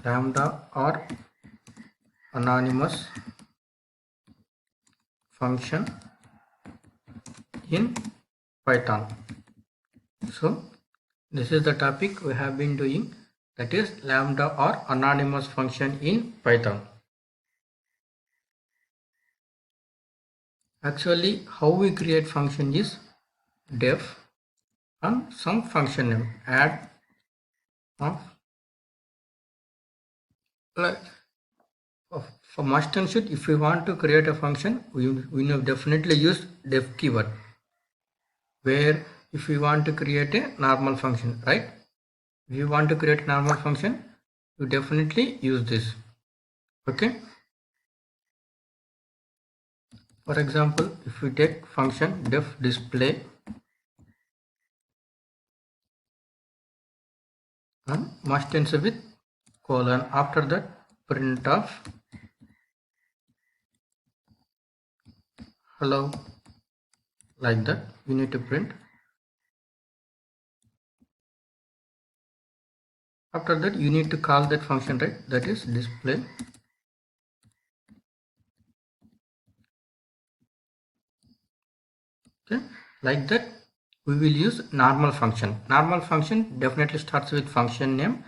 lambda or anonymous function in Python. So this is the topic we have been doing, that is lambda or anonymous function in Python. Actually, how we create function is def and some function name, add of, like for must and should. If we want to create a function, we will definitely use def keyword, where if we want to create a normal function, right? If you want to create a normal function, you definitely use this. Okay, for example, if we take function def display and must answer with colon, after that print of hello, like that we need to print. After that you need to call that function, right? That is display. Okay, like that we will use normal function. Normal function definitely starts with function name,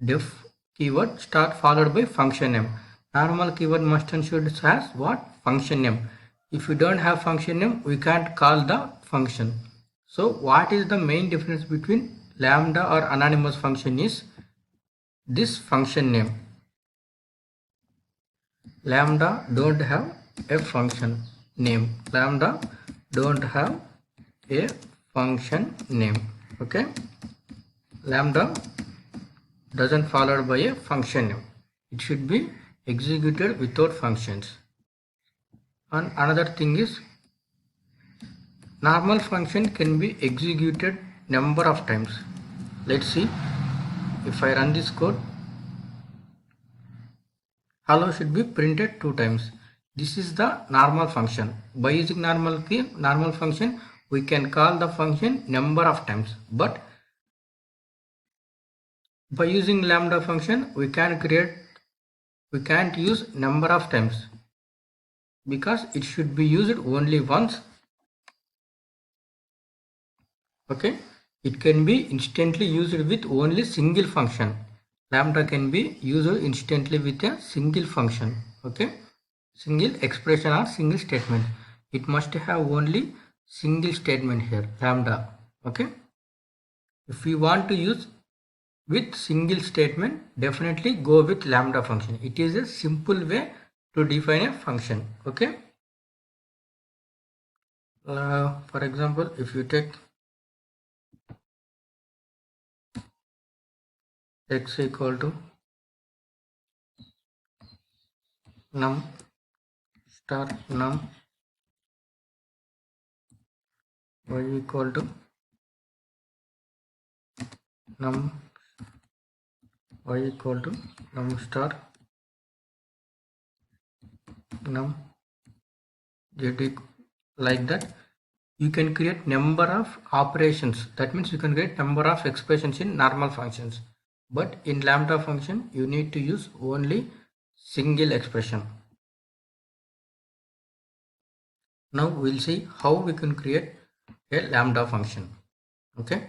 def keyword start followed by function name. Normal keyword must and should has what? Function name. If we don't have function name, we can't call the function. So what is the main difference between lambda or anonymous function is this function name. Lambda don't have a function name. Lambda don't have a function name. Okay, lambda doesn't follow by a function name. It should be executed without functions. And another thing is, normal function can be executed number of times. Let's see, if I run this code, hello should be printed 2 times. This is the normal function. By using normal function, we can call the function number of times, but by using lambda function we can't use number of times, because it should be used only once. Okay, it can be instantly used with only single function. Lambda can be used instantly with a single function. Okay, single expression or single statement. It must have only single statement here, lambda. Okay, if we want to use with single statement, definitely go with lambda function. It is a simple way to define a function. Okay, for example, if you take x equal to num star num, y equal to num, y equal to num star num, z, like that, you can create number of operations. That means you can create number of expressions in normal functions, but in lambda function you need to use only single expression. Now we'll see how we can create a lambda function. Okay,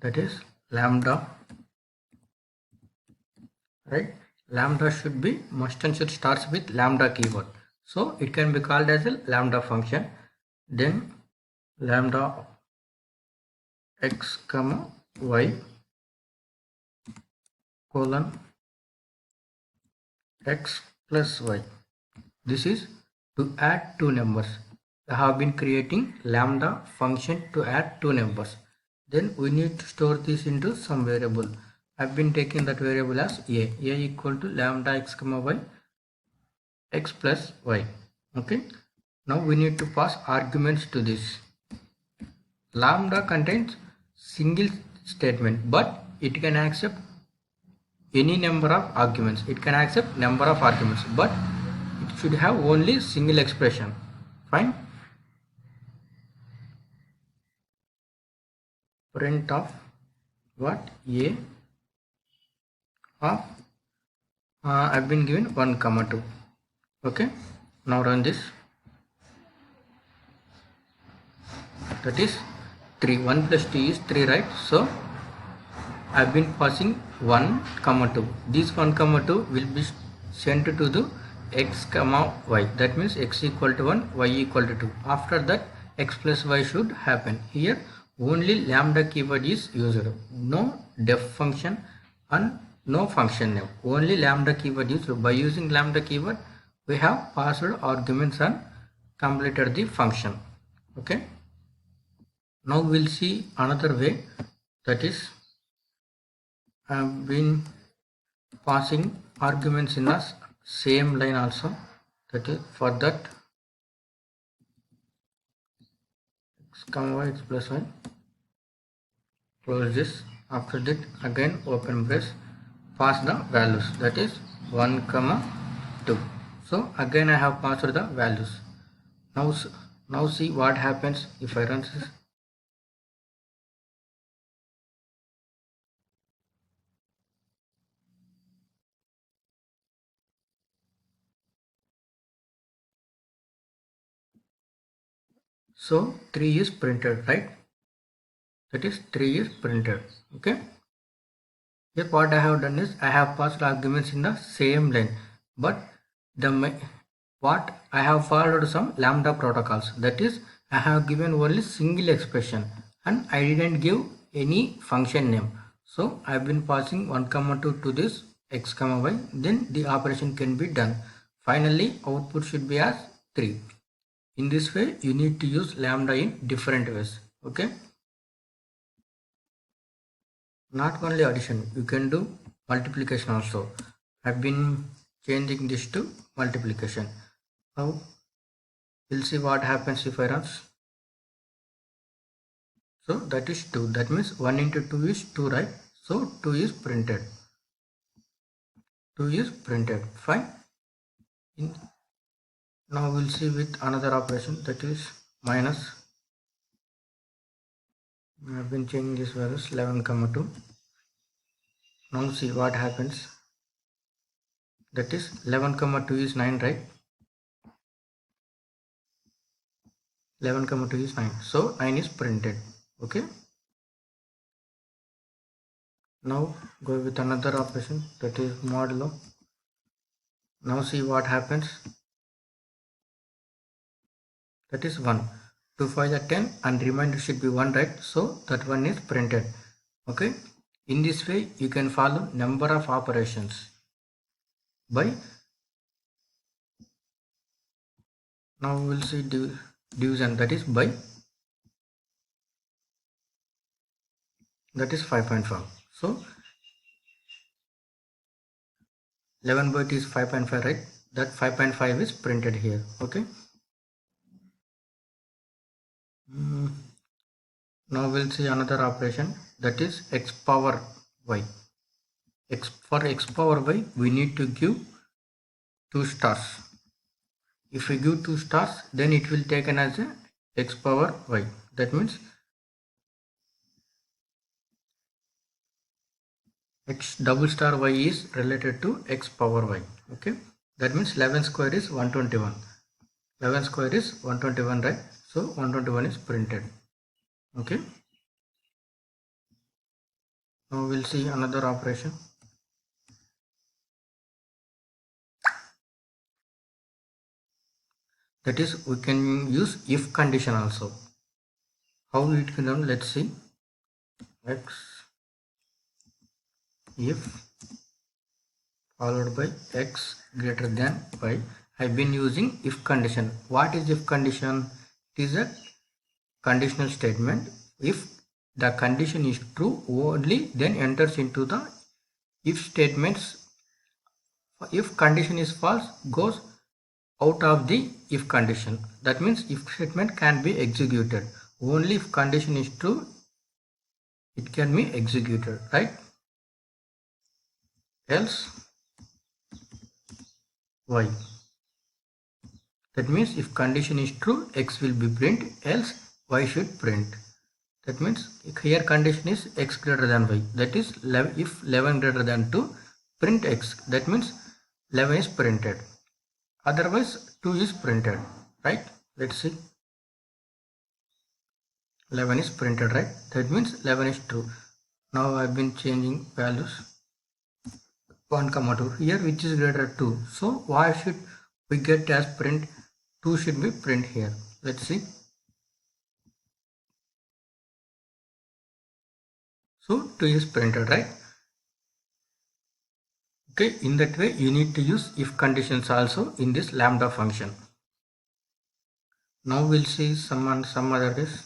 that is lambda, right? Lambda should be must and should starts with lambda keyword, so it can be called as a lambda function. Then lambda x comma y colon x plus y. This is to add two numbers. I have been creating lambda function to add two numbers. Then we need to store this into some variable. I've been taking that variable as a equal to lambda x comma y, x plus y. Okay, now we need to pass arguments to this. Lambda contains single statement, but it can accept any number of arguments. It can accept number of arguments, but it should have only single expression. Fine. Print of what? A of I've been given 1 comma 2. Okay, now run this. That is 3. 1 plus 2 is 3, right? So I've been passing 1 comma 2. This 1 comma 2 will be sent to the x comma y. That means x equal to 1, y equal to 2. After that, x plus y should happen. Here only lambda keyword is used. No def function and no function name. Only lambda keyword used. By using lambda keyword, we have passed arguments and completed the function. Okay. Now we'll see another way, that is I've been passing arguments in the same line also. That is, for that x comma y, x plus y, close this. After that, again open brace, pass the values, that is 1 comma 2. So again I have passed the values. Now see what happens if I run this. So 3 is printed, right? That is 3 is printed. Okay. Here what I have done is I have passed arguments in the same line, but what I have followed some lambda protocols. That is, I have given only single expression and I didn't give any function name. So I have been passing 1 comma 2 to this x comma y. Then the operation can be done. Finally, output should be as 3. In this way, you need to use lambda in different ways. Okay. Not only addition, you can do multiplication also. I've been changing this to multiplication. Now we'll see what happens if I run. So that is 2. That means 1 into 2 is 2, right? So 2 is printed. 2 is printed. Fine. Now we'll see with another operation, that is minus. I've been changing this values 11 comma 2. Now see what happens. That is 11 comma 2 is 9, right? 11 comma 2 is 9. So 9 is printed. Okay. Now go with another operation, that is modulo. Now see what happens. That is 1. 2 5 are 10 and remainder should be 1, right? So that one is printed. Okay. In this way, you can follow number of operations by. Now we'll see division, that is by. That is 5.5. So 11 by 2 is 5.5, right? That 5.5 is printed here. Okay. Now we'll see another operation, that is x power y. For x power y, we need to give 2 stars. If we give 2 stars, then it will taken as a x power y. That means x double star y is related to x power y. Okay. That means 11 square is 121. 11 square is 121, right? So 121 is printed. Okay. Now we'll see another operation. That is, we can use if condition also. How it can done? Let's see. X if followed by x greater than y. I've been using if condition. What is if condition? It is a conditional statement. If the condition is true, only then enters into the if statements. If condition is false, goes out of the if condition. That means if statement can be executed. Only if condition is true, it can be executed, right? else y. That means if condition is true, x will be print, else y should print. That means here condition is x greater than y. That is if 11 greater than 2, print x. That means 11 is printed. Otherwise 2 is printed, right? Let's see. 11 is printed, right? That means 11 is true. Now I've been changing values 1, 2 here, which is greater than 2. So why should we get as print? 2 should be print here. Let's see. So 2 is printed, right? Okay, in that way you need to use if conditions also in this lambda function. Now we'll see some other days.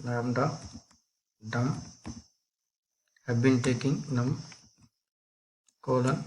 Lambda dum. Have been taking num colon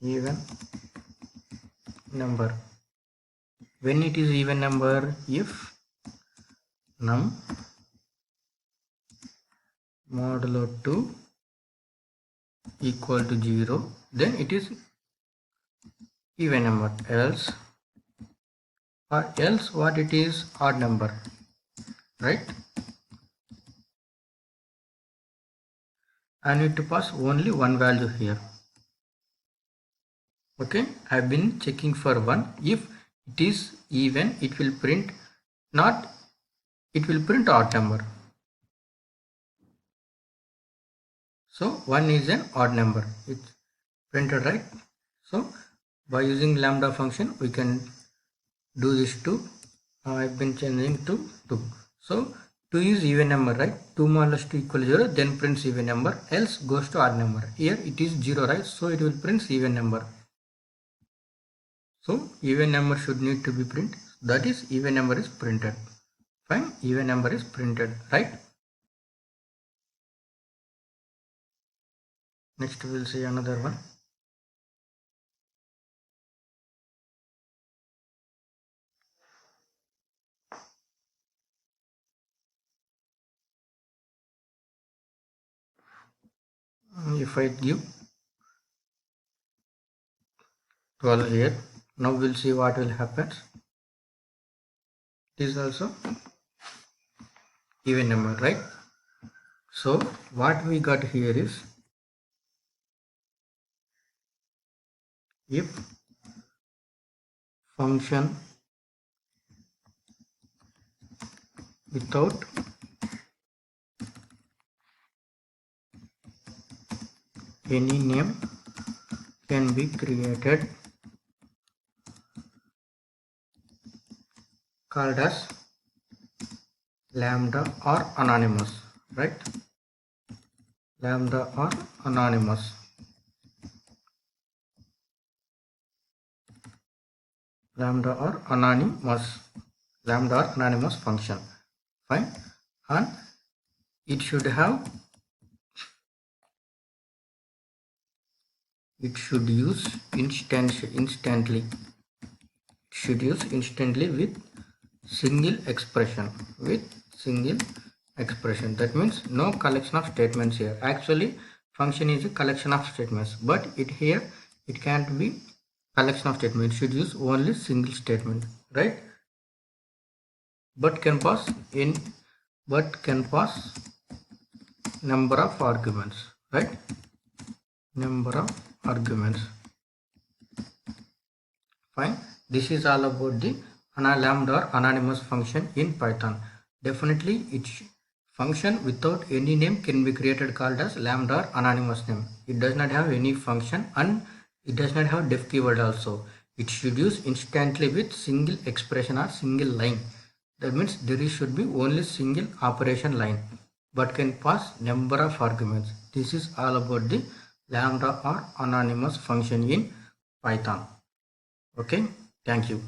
even number. When it is even number, if num modulo 2 equal to 0, then it is even number. Else what it is? Odd number, right? I need to pass only one value here. Okay, I've been checking for 1. If it is even, it will print not, it will print odd number. So 1 is an odd number. It's printed, right? So by using lambda function we can do this too. I've been changing to 2. So 2 is even number, right? 2 minus 2 equals 0, then prints even number, else goes to odd number. Here it is 0, right? So it will print even number. So even number should need to be printed. That is even number is printed. Fine, even number is printed, right? Next we will see another one. If I give 12 here, now we'll see what will happen. It is also even number, right? So what we got here is if function without any name can be created called as lambda or anonymous, right? Lambda or anonymous. Lambda or anonymous function. Fine. And it should use instantly. It should use instantly with single expression. That means no collection of statements here. Actually function is a collection of statements, but it can't be collection of statements. It should use only single statement, right? But can pass number of arguments, right? Number of arguments. Fine. This is all about the lambda or anonymous function in Python. Definitely its function without any name can be created called as lambda or anonymous name. It does not have any function and it does not have def keyword also. It should use instantly with single expression or single line. That means there should be only single operation line, but can pass number of arguments. This is all about the lambda or anonymous function in Python. Okay, thank you.